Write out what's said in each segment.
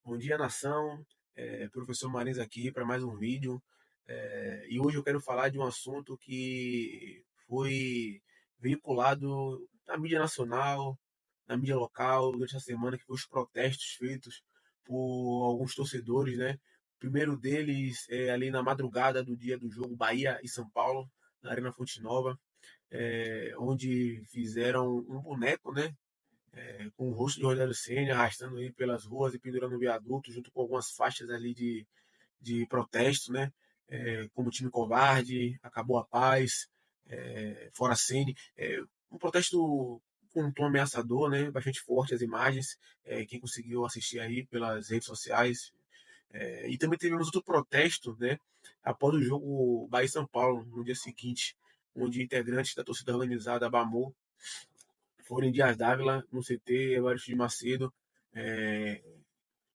Bom dia, nação. Professor Marins aqui para mais um vídeo. E hoje eu quero falar de um assunto que foi veiculado na mídia nacional, na mídia local, durante a semana, que foi os protestos feitos por alguns torcedores, né? O primeiro deles é ali na madrugada do dia do jogo Bahia e São Paulo, na Arena Fonte Nova, onde fizeram um boneco, né? Com o rosto de Rogério Ceni arrastando ele pelas ruas e pendurando no viaduto, junto com algumas faixas ali de protesto, né? Como time covarde, acabou a paz, fora Ceni. Um protesto com um tom ameaçador, né? Bastante forte as imagens. Quem conseguiu assistir aí pelas redes sociais. E também tivemos outro protesto, né? Após o jogo Bahia e São Paulo, no dia seguinte, onde integrantes da torcida organizada Bamor foram em Dias Dávila, no CT Evaristo de Macedo, é,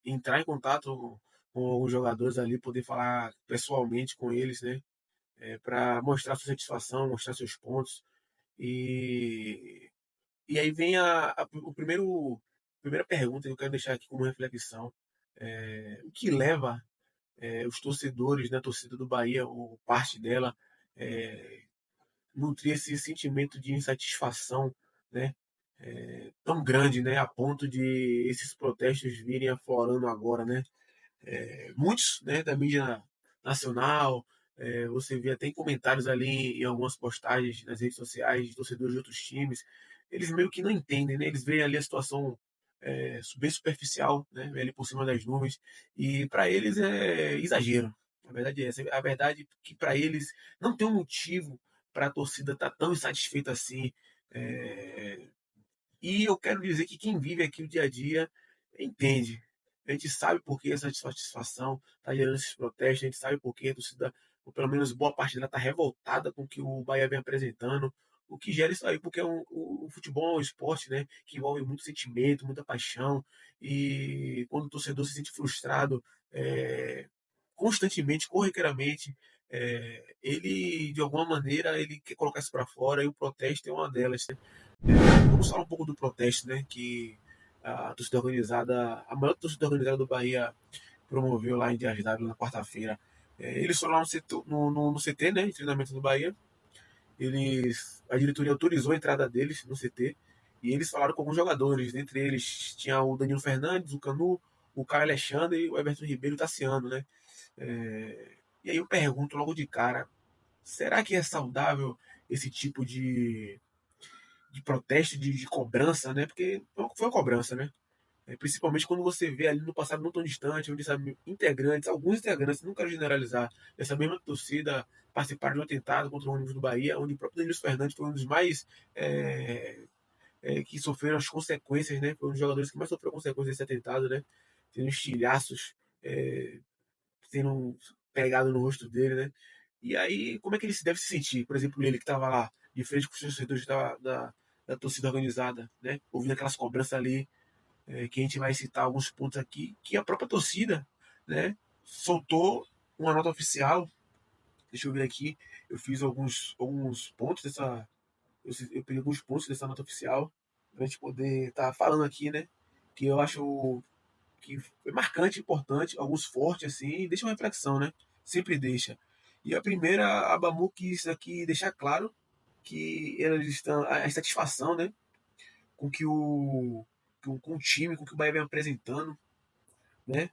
entrar em contato com os jogadores ali, poder falar pessoalmente com eles, né? Para mostrar sua satisfação, mostrar seus pontos. E, e aí vem primeira pergunta que eu quero deixar aqui como reflexão. O que leva os torcedores, né, a torcida do Bahia, ou parte dela, é, nutrir esse sentimento de insatisfação, né, tão grande, né, a ponto de esses protestos virem aflorando agora, né? Muitos, né, da mídia nacional, você vê até em comentários ali em algumas postagens nas redes sociais de torcedores de outros times, eles meio que não entendem, né? Eles veem ali a situação bem superficial, né, ali por cima das nuvens, e para eles é exagero. A verdade é essa. A verdade é que para eles não tem um motivo para a torcida estar tão insatisfeita assim. É, e eu quero dizer que quem vive aqui o dia a dia entende. A gente sabe por que essa insatisfação está gerando esses protestos, a gente sabe por que a torcida, ou pelo menos boa parte dela, está revoltada com o que o Bahia vem apresentando. O que gera isso aí, porque o futebol é um esporte, né, que envolve muito sentimento, muita paixão. E quando o torcedor se sente frustrado constantemente, corriqueiramente, ele, de alguma maneira, ele quer colocar isso para fora e o protesto é uma delas. Vamos falar um pouco do protesto, né, que a torcida organizada, a maior torcida organizada do Bahia promoveu lá em Dias D'Ávila na quarta-feira. Eles foram lá no CT, né, de treinamento do Bahia. A diretoria autorizou a entrada deles no CT e eles falaram com alguns jogadores. Dentre eles tinha o Danilo Fernandes, o Canu, o Caio Alexandre, o Everton Ribeiro e o Tassiano, né? E aí eu pergunto logo de cara, será que é saudável esse tipo de protesto, de cobrança, né? Porque foi uma cobrança, né? Principalmente quando você vê ali no passado não tão distante, onde sabe, integrantes, alguns integrantes, não quero generalizar, dessa mesma torcida participaram de um atentado contra o ônibus do Bahia, onde o próprio Danilo Fernandes foi um dos mais que sofreram as consequências, né? Foi um dos jogadores que mais sofreu consequências desse atentado, né? Tendo estilhaços é, sendo pegado no rosto dele, né? E aí, como é que ele se deve se sentir? Por exemplo, ele que estava lá, de frente com os torcedores da torcida organizada, né? Ouvindo aquelas cobranças ali, que a gente vai citar alguns pontos aqui, que a própria torcida, né, soltou uma nota oficial. Deixa eu ver aqui, eu fiz alguns pontos dessa. Eu peguei alguns pontos dessa nota oficial, para a gente poder estar falando aqui, né? Que eu acho que foi marcante, importante, alguns fortes, assim, e deixa uma reflexão, né? Sempre deixa. E a primeira, a Bamu quis aqui deixar claro que eles estão. A insatisfação, né? Com que com o time, com o que o Bahia vem apresentando, né?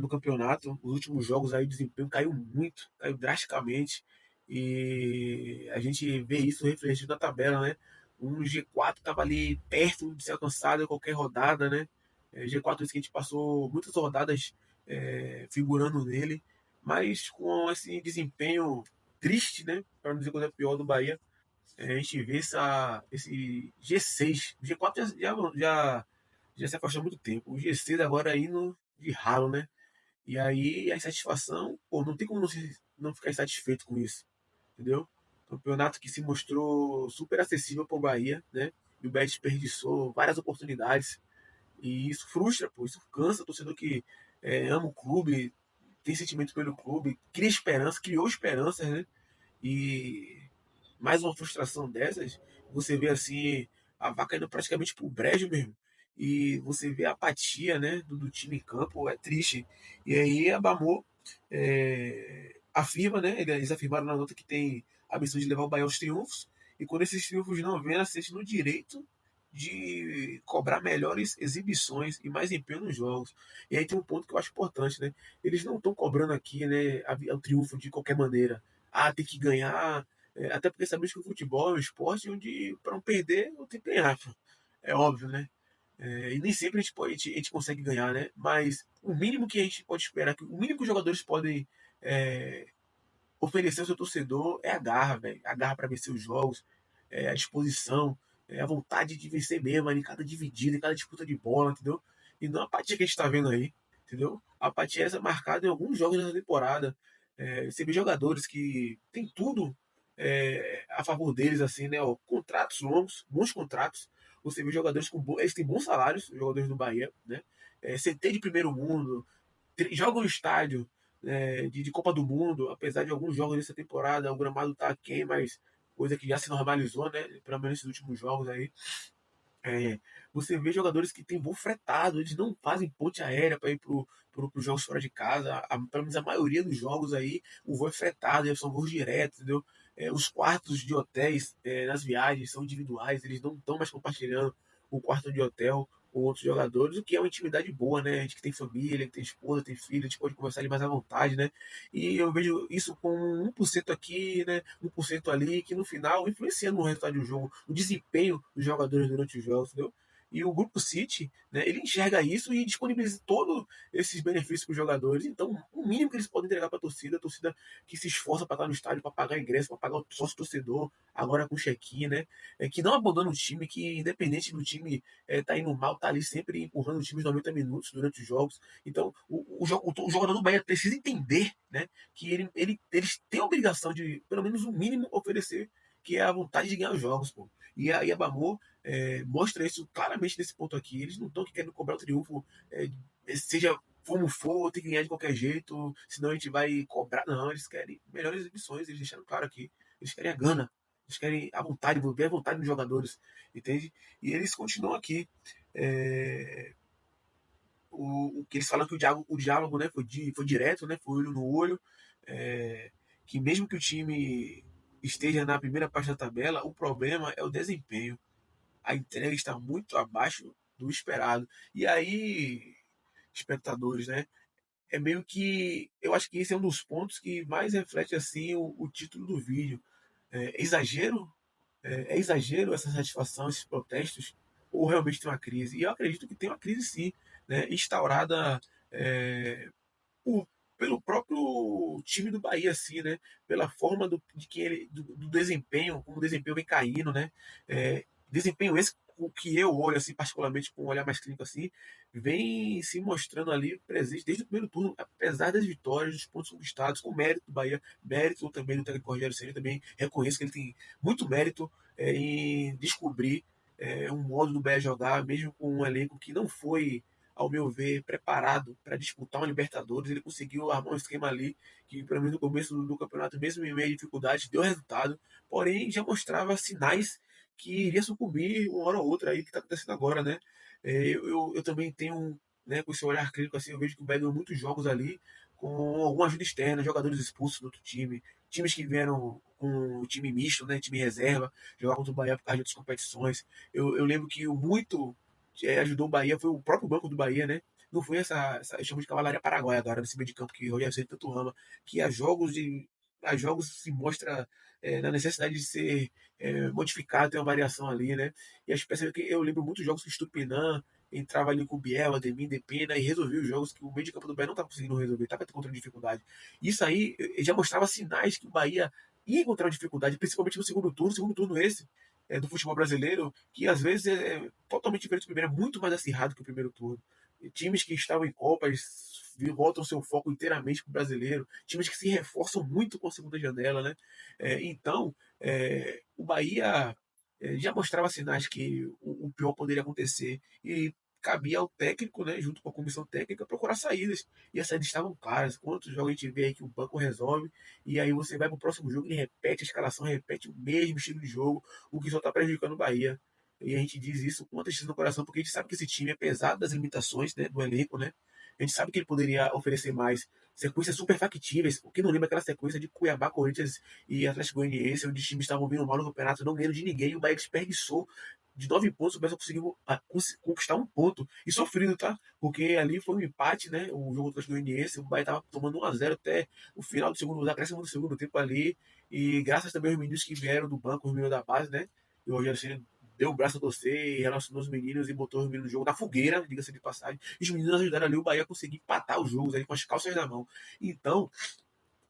No campeonato. Os últimos jogos aí o desempenho caiu muito, caiu drasticamente. E a gente vê isso refletido na tabela, né? Um G4 estava ali perto de ser alcançado em qualquer rodada, né? G4 esse que a gente passou muitas rodadas figurando nele, mas com esse desempenho triste, né? Para não dizer coisa pior do Bahia, a gente vê esse G6. O G4 já se afastou há muito tempo. O G6 agora indo de ralo, né? E aí a insatisfação, pô, não tem como não ficar insatisfeito com isso, entendeu? Campeonato que se mostrou super acessível para o Bahia, né? E o Bahia desperdiçou várias oportunidades. E isso frustra, pô, isso cansa o torcedor que ama o clube, tem sentimento pelo clube, cria esperança, criou esperanças, né? E mais uma frustração dessas, você vê assim a vaca indo praticamente pro brejo mesmo. e você vê a apatia, né, do time em campo, é triste. E aí a Bamor afirma, né, eles afirmaram na nota que tem a missão de levar o Bahia aos triunfos, e quando esses triunfos não vêm, ela se sente no direito de cobrar melhores exibições e mais empenho nos jogos. E aí tem um ponto que eu acho importante, né? Eles não estão cobrando aqui, né, o triunfo de qualquer maneira. Ah, tem que ganhar. Até porque sabemos que o futebol é um esporte onde, para não perder, eu tenho que ganhar. Pô. É óbvio, né? E nem sempre a gente consegue ganhar, né? Mas o mínimo que a gente pode esperar, o mínimo que os jogadores podem é, oferecer ao seu torcedor é a garra, velho. A garra para vencer os jogos, a disposição, a vontade de vencer mesmo, em cada dividida, em cada disputa de bola, entendeu? E não a apatia que a gente tá vendo aí, entendeu? A apatia é essa marcada em alguns jogos dessa temporada. Você vê jogadores que tem tudo a favor deles, assim, né? Ó, contratos longos, bons contratos. Você vê jogadores eles têm bons salários, os jogadores do Bahia, né? CT de primeiro mundo, jogam no estádio de Copa do Mundo, apesar de alguns jogos dessa temporada, o gramado tá aquém, mas coisa que já se normalizou, né? Pelo menos nesses últimos jogos aí. É, você vê jogadores que têm voo fretado, eles não fazem ponte aérea para ir para os jogos fora de casa. Pelo menos a maioria dos jogos aí, o voo é fretado, são voos diretos, entendeu? Os quartos de hotéis nas viagens são individuais, eles não estão mais compartilhando o quarto de hotel com outros jogadores, o que é uma intimidade boa, né? A gente que tem família, que tem esposa, tem filho, a gente pode conversar ali mais à vontade, né? E eu vejo isso com 1% aqui, né? 1% ali, que no final influencia no resultado do jogo, no desempenho dos jogadores durante os jogos, entendeu? E o Grupo City, né, ele enxerga isso e disponibiliza todos esses benefícios para os jogadores. Então, o mínimo que eles podem entregar para a torcida que se esforça para estar no estádio, para pagar ingresso, para pagar o sócio torcedor, agora com check-in, né? Que não abandona o time, que independente do time tá indo mal, tá ali sempre empurrando o time os 90 minutos durante os jogos. Então, o jogador do Bahia precisa entender, né, que eles têm a obrigação de, pelo menos o mínimo, oferecer, que é a vontade de ganhar os jogos, pô. E a Bamor mostra isso claramente nesse ponto aqui. Eles não estão querendo cobrar o triunfo, seja como for, tem que ganhar de qualquer jeito, senão a gente vai cobrar. Não, eles querem melhores exibições, eles deixaram claro aqui. Eles querem a gana, eles querem a vontade, ver a vontade dos jogadores, entende? E eles continuam aqui. É, o que eles falam que o diálogo né, foi direto, né, foi olho no olho, é, que mesmo que o time esteja na primeira parte da tabela, o problema é o desempenho. A entrega está muito abaixo do esperado. E aí, espectadores, né? É meio que. Eu acho que esse é um dos pontos que mais reflete assim o título do vídeo. Exagero? É exagero essa satisfação, esses protestos? Ou realmente tem uma crise? E eu acredito que tem uma crise sim, né? Instaurada é, por- pelo próprio time do Bahia, assim, né? Pela forma do desempenho, como o desempenho vem caindo, né? Desempenho esse o que eu olho, assim, particularmente com um olhar mais clínico, assim, vem se mostrando ali presente desde o primeiro turno, apesar das vitórias, dos pontos conquistados, com mérito do Bahia, mérito também do técnico Rogério Ceni, também reconheço que ele tem muito mérito em descobrir um modo do Bahia jogar, mesmo com um elenco que não foi ao meu ver, preparado para disputar uma Libertadores. Ele conseguiu armar um esquema ali que, para mim, no começo do campeonato, mesmo em meio a dificuldades, deu resultado, porém já mostrava sinais que iria sucumbir uma hora ou outra aí que está acontecendo agora, né? Eu também tenho, né, com esse olhar crítico assim, eu vejo que o Bahia ganhou muitos jogos ali com alguma ajuda externa, jogadores expulsos do outro time, times que vieram com o time misto, né, time reserva, jogar contra o Bahia por causa de outras competições. Eu lembro que o muito ajudou o Bahia foi o próprio banco do Bahia, né? Não foi essa eu chamo de cavalaria paraguaia agora, nesse meio de campo que o Rogério Ceni tanto ama, que a jogos se mostra na necessidade de ser modificado, tem uma variação ali, né? E as peças que eu lembro muitos jogos que o Stupinã entrava ali com o Biel, Ademir, Depena e resolvia os jogos que o meio de campo do Bahia não estava conseguindo resolver, estava encontrando dificuldade. Isso aí já mostrava sinais que o Bahia ia encontrar dificuldade, principalmente no segundo turno esse do futebol brasileiro, que às vezes é totalmente diferente do primeiro, é muito mais acirrado que o primeiro turno. E times que estavam em Copas voltam seu foco inteiramente para o brasileiro, times que se reforçam muito com a segunda janela, né? Então, o Bahia já mostrava sinais que o pior poderia acontecer e cabia ao técnico, né, junto com a comissão técnica, procurar saídas. E as saídas estavam claras. Quantos jogos a gente vê aí que o banco resolve, e aí você vai para o próximo jogo e repete a escalação, repete o mesmo estilo de jogo, o que só está prejudicando o Bahia. E a gente diz isso com uma tristeza no coração, porque a gente sabe que esse time, apesar das limitações, né, do elenco, né, a gente sabe que ele poderia oferecer mais sequências super factíveis. O que não lembra aquela sequência de Cuiabá, Corinthians e Atlético Goianiense, onde os times estavam vindo mal no campeonato, não ganhando de ninguém, e o Bahia desperdiçou de 9 pontos, o Bahia conseguiu conquistar um ponto. E sofrido, tá? Porque ali foi um empate, né? O jogo do Atlético Goianiense, o Bahia tava tomando 1-0 até o final do segundo, acréscimo do segundo tempo ali. E graças também aos meninos que vieram do banco, os meninos da base, né? E o Rogério Ceni deu o braço a torcer e relacionou os meninos e botou os meninos no jogo na fogueira, diga-se de passagem. E os meninos ajudaram ali o Bahia a conseguir empatar os jogos ali com as calças na mão. Então,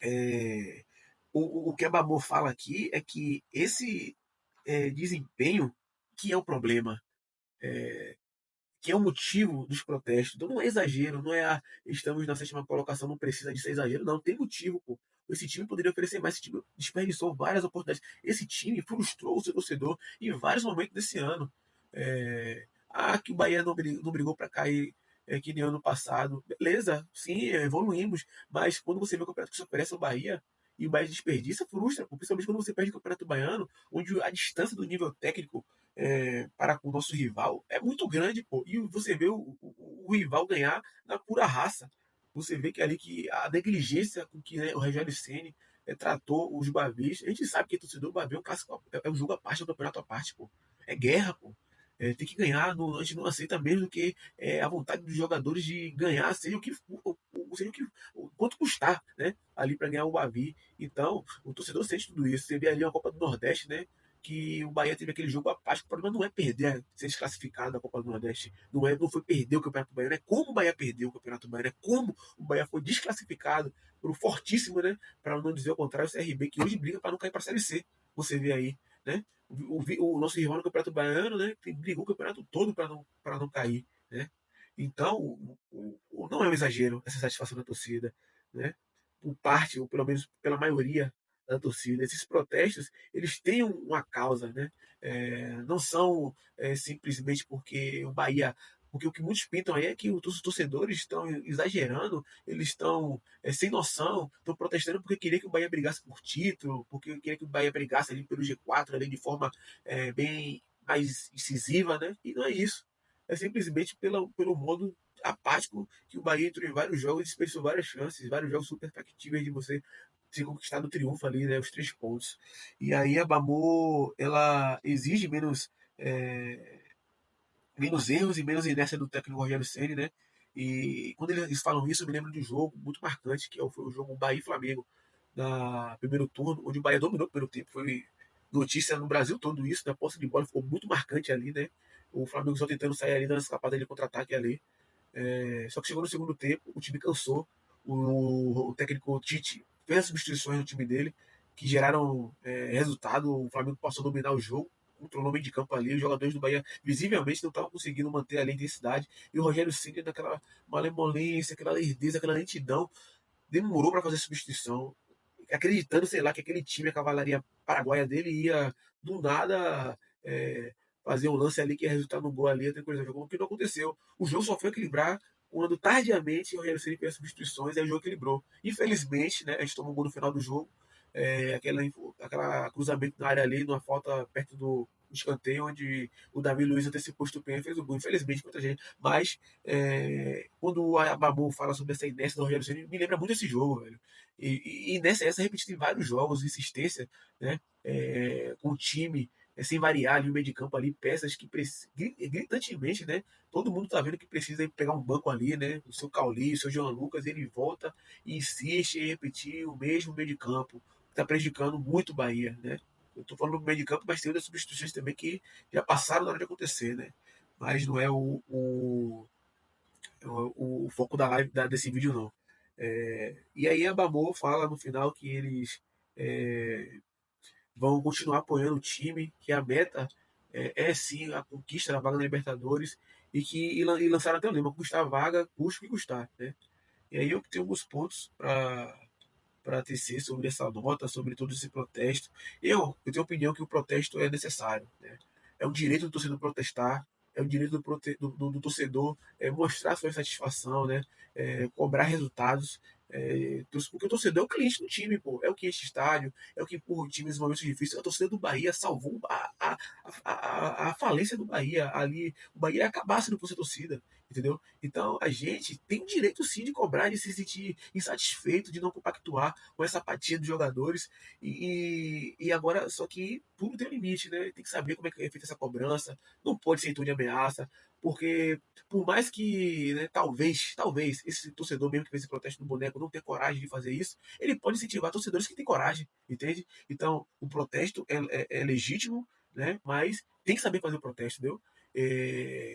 é, o que a Babô fala aqui é que esse desempenho que é o problema, que é o motivo dos protestos. Então não é exagero, não é estamos na sétima colocação, não precisa de ser exagero, não, tem motivo, pô. Esse time poderia oferecer mais, esse time desperdiçou várias oportunidades. Esse time frustrou o seu torcedor em vários momentos desse ano. Que o Bahia não brigou para cair que nem ano passado. Beleza, sim, evoluímos, mas quando você vê o campeonato que se oferece ao Bahia e o Bahia desperdiça, frustra, principalmente quando você perde o campeonato baiano, onde a distância do nível técnico para com o nosso rival é muito grande, pô. E você vê o rival ganhar na pura raça. Você vê que ali que a negligência com que, né, o Rogério Ceni tratou os Bavis, a gente sabe que o torcedor Bavi é um clássico, é um jogo à parte, é um campeonato à parte, pô. É guerra, pô. Tem que ganhar, a gente não aceita mesmo que a vontade dos jogadores de ganhar, seja o que seja o quanto custar, né? Ali para ganhar o Bavi. Então, o torcedor sente tudo isso. Você vê ali a Copa do Nordeste, né? Que o Bahia teve aquele jogo à parte. O problema não é perder, ser desclassificado da Copa do Nordeste. Não foi perder o Campeonato Baiano, é como o Bahia perdeu o Campeonato Baiano, é como o Bahia foi desclassificado por um fortíssimo, né? Para não dizer o contrário, o CRB, que hoje briga para não cair para a Série C. Você vê aí, né? O nosso rival no Campeonato Baiano, né? Brigou o campeonato todo para não cair, né? Então, não é um exagero essa satisfação da torcida, né? Por parte, ou pelo menos pela maioria da torcida. Esses protestos, eles têm uma causa, né? Não são simplesmente porque o Bahia. Porque o que muitos pintam aí é que os torcedores estão exagerando, eles estão sem noção, estão protestando porque queria que o Bahia brigasse por título, porque queria que o Bahia brigasse ali pelo G4 ali de forma bem mais incisiva, né? E não é isso. É simplesmente pelo modo apático que o Bahia entrou em vários jogos e desperdiçou várias chances, vários jogos super factíveis de você se conquistar no triunfo ali, né, os 3 pontos. E aí a Bamô, ela exige menos erros e menos inércia do técnico Rogério Ceni, né? E quando eles falam isso, eu me lembro de um jogo muito marcante, que foi o jogo Bahia e Flamengo, na primeiro turno, onde o Bahia dominou o primeiro tempo. Foi notícia no Brasil todo isso, da posse de bola ficou muito marcante ali, né? O Flamengo só tentando sair ali, dando escapada de contra-ataque ali. Só que chegou no segundo tempo, o time cansou. O técnico Tite fez as substituições no time dele, que geraram resultado. O Flamengo passou a dominar o jogo, controlou o meio de campo ali. Os jogadores do Bahia visivelmente não estavam conseguindo manter ali a intensidade. E o Rogério Ceni, naquela malemolência, aquela lerdeza, aquela lentidão, demorou para fazer a substituição, acreditando, sei lá, que aquele time, a cavalaria paraguaia dele, ia do nada fazer um lance ali que ia resultar num gol ali, outra coisa, o que não aconteceu. O jogo só foi equilibrar quando tardiamente o Rogério Ceni fez as substituições e aí o jogo equilibrou. Infelizmente, né, a gente tomou um gol no final do jogo, aquela cruzamento na área ali, numa falta perto do escanteio, onde o Davi Luiz antecipou o Stupinha e fez o gol. Infelizmente, muita gente. Mas, quando a Babu fala sobre essa inércia do Rogério Ceni, me lembra muito esse jogo, velho. E nessa essa repetida em vários jogos, insistência, né? Com o time sem variar ali o meio de campo ali, peças que gritantemente, né? Todo mundo tá vendo que precisa pegar um banco ali, né? O seu Cauli, o seu João Lucas, ele volta e insiste em repetir o mesmo meio de campo. Tá prejudicando muito o Bahia, né? Eu tô falando do meio de campo, mas tem outras substituições também que já passaram na hora de acontecer, né? Mas não é o foco da live desse vídeo, não. E aí a Bamor fala no final que eles é, vão continuar apoiando o time, que a meta sim a conquista da vaga na Libertadores e lançaram até o lema, conquistar a vaga, custe o que custar, né? E aí eu tenho alguns pontos para tecer sobre essa nota, sobre todo esse protesto. Eu tenho a opinião que o protesto é necessário, né? É um direito do torcedor protestar, é um direito do torcedor mostrar sua insatisfação, né? Cobrar resultados. Porque o torcedor é o cliente do time, pô. É o que enche estádio, é o que empurra o time nos momentos difíceis. A torcida do Bahia salvou a falência do Bahia. Ali, o Bahia ia acabar se não fosse a torcida, entendeu? Então, a gente tem o direito sim de cobrar, de se sentir insatisfeito, de não compactuar com essa apatia dos jogadores. E agora, só que tudo tem um limite, né? Tem que saber como é que é feita essa cobrança. Não pode ser em tom de ameaça, porque por mais que, né, talvez, esse torcedor mesmo que fez esse protesto do boneco não tenha coragem de fazer isso, ele pode incentivar torcedores que têm coragem, entende? Então, o protesto é legítimo, né? Mas tem que saber fazer o protesto, entendeu?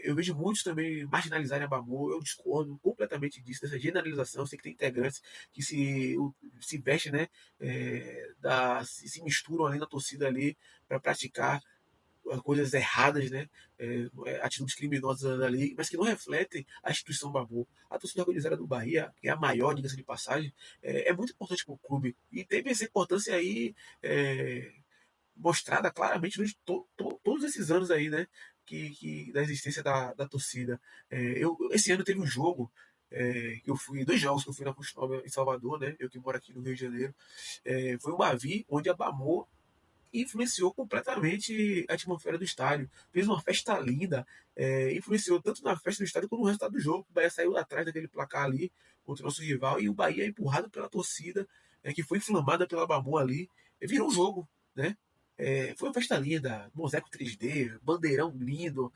Eu vejo muitos também marginalizarem a Bamu, eu discordo completamente disso, dessa generalização. Eu sei que tem integrantes que se vestem, né, se misturam ali na torcida ali para praticar coisas erradas, né? Atitudes criminosas ali, mas que não refletem a instituição Babu. A torcida organizada do Bahia, que é a maior, diga-se de passagem, é muito importante para o clube. E teve essa importância aí mostrada claramente durante todos esses anos aí, né? Da existência da torcida. Esse ano teve um jogo. Que eu fui, dois jogos que eu fui na Fonte Nova em Salvador, né? Eu que moro aqui no Rio de Janeiro. Foi o Bavi, onde a Bamor influenciou completamente a atmosfera do estádio. Fez uma festa linda, influenciou tanto na festa do estádio quanto no resultado do jogo. O Bahia saiu atrás daquele placar ali contra o nosso rival e o Bahia empurrado pela torcida, que foi inflamada pela Bamu ali, virou o jogo, né? Foi uma festa linda, mosaico 3D, bandeirão lindo,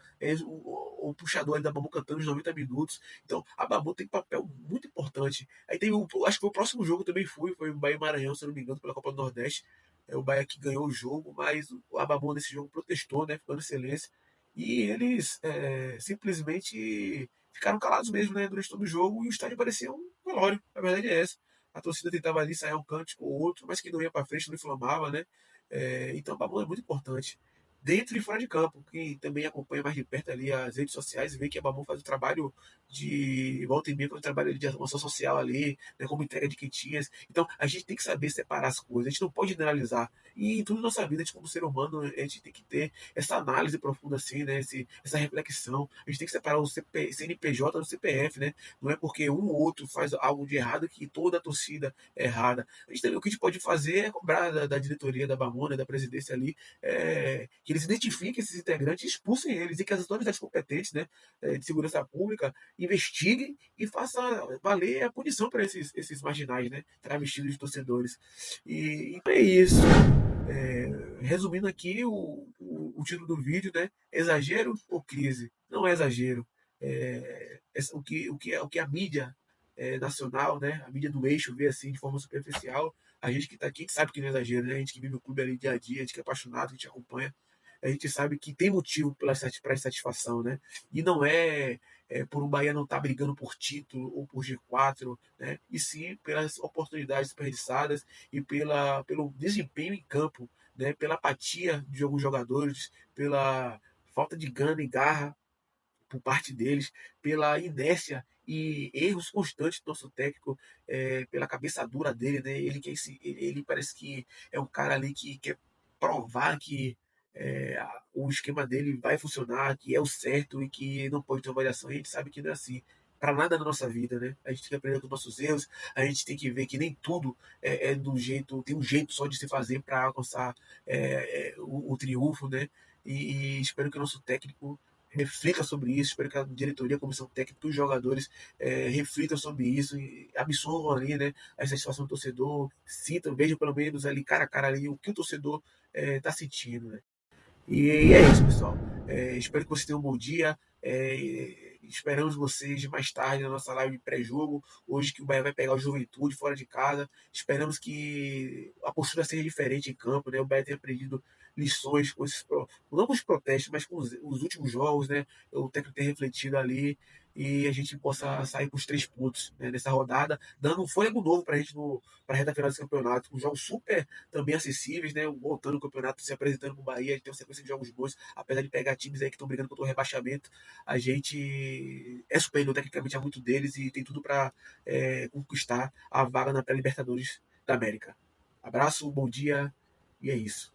o puxador ali da Bamu cantando os 90 minutos. Então, a Bamu tem papel muito importante. Aí tem acho que foi o próximo jogo também foi o Bahia e Maranhão, se eu não me engano, pela Copa do Nordeste. O Bahia que ganhou o jogo, mas o Ababu nesse jogo protestou, né, ficando em silêncio. E eles simplesmente ficaram calados mesmo, né, durante todo o jogo, e o estádio parecia um velório. A verdade é essa. A torcida tentava ali sair um cântico ou outro, mas que não ia para frente, não inflamava, né? Então o Ababu é muito importante. Dentro e fora de campo, quem também acompanha mais de perto ali as redes sociais vê que a Babu faz o trabalho de volta e meia, faz o trabalho de ação social ali, né, como entrega de quentinhas. Então a gente tem que saber separar as coisas, a gente não pode generalizar. E em tudo na nossa vida, a gente, como ser humano, a gente tem que ter essa análise profunda, assim, né? Essa reflexão. A gente tem que separar o CNPJ do CPF, né? Não é porque um ou outro faz algo de errado que toda a torcida é errada. O que a gente pode fazer é cobrar da diretoria, da Bamona, da presidência ali, que eles identifiquem esses integrantes, expulsem eles e que as autoridades competentes, né, de segurança pública investiguem e façam valer a punição para esses marginais, né, travestidos de torcedores. E é isso. Resumindo aqui o título do vídeo, né? Exagero ou crise? Não é exagero. O que a mídia nacional, né? A mídia do eixo vê assim de forma superficial. A gente que está aqui que sabe que não é exagero, né? A gente que vive o clube ali dia a dia, a gente que é apaixonado, a gente acompanha, a gente sabe que tem motivo para insatisfação, né? E não por um Bahia não estar brigando por título ou por G4, né? E sim pelas oportunidades desperdiçadas e pelo desempenho em campo, né? Pela apatia de alguns jogadores, pela falta de gana e garra por parte deles, pela inércia e erros constantes do nosso técnico, pela cabeça dura dele, né? Ele parece que é um cara ali que quer provar que o esquema dele vai funcionar, que é o certo e que não pode ter uma variação. A gente sabe que não é assim. Para nada na nossa vida, né? A gente tem que aprender com os nossos erros, a gente tem que ver que nem tudo do jeito, tem um jeito só de se fazer para alcançar o triunfo, né? E espero que o nosso técnico reflita sobre isso, espero que a diretoria, a comissão técnica, os jogadores reflitam sobre isso e absorvam ali, né, essa situação do torcedor, citam, vejam pelo menos ali cara a cara ali o que o torcedor está sentindo, né? E é isso, pessoal. Espero que vocês tenham um bom dia. Esperamos vocês mais tarde na nossa live de pré-jogo. Hoje que o Bahia vai pegar o Juventude fora de casa. Esperamos que a postura seja diferente em campo, né? O Bahia tenha aprendido lições não com os protestos, mas com os últimos jogos, né? O técnico ter refletido ali e a gente possa sair com os 3 pontos, né, nessa rodada, dando um fôlego novo para a gente para a reta final desse campeonato, com jogos super também acessíveis, né? Voltando o campeonato, se apresentando com o Bahia, a gente tem uma sequência de jogos bons, apesar de pegar times aí que estão brigando contra o rebaixamento, a gente é superior tecnicamente a muito deles e tem tudo para conquistar a vaga na pré-Libertadores da América. Abraço, bom dia e é isso.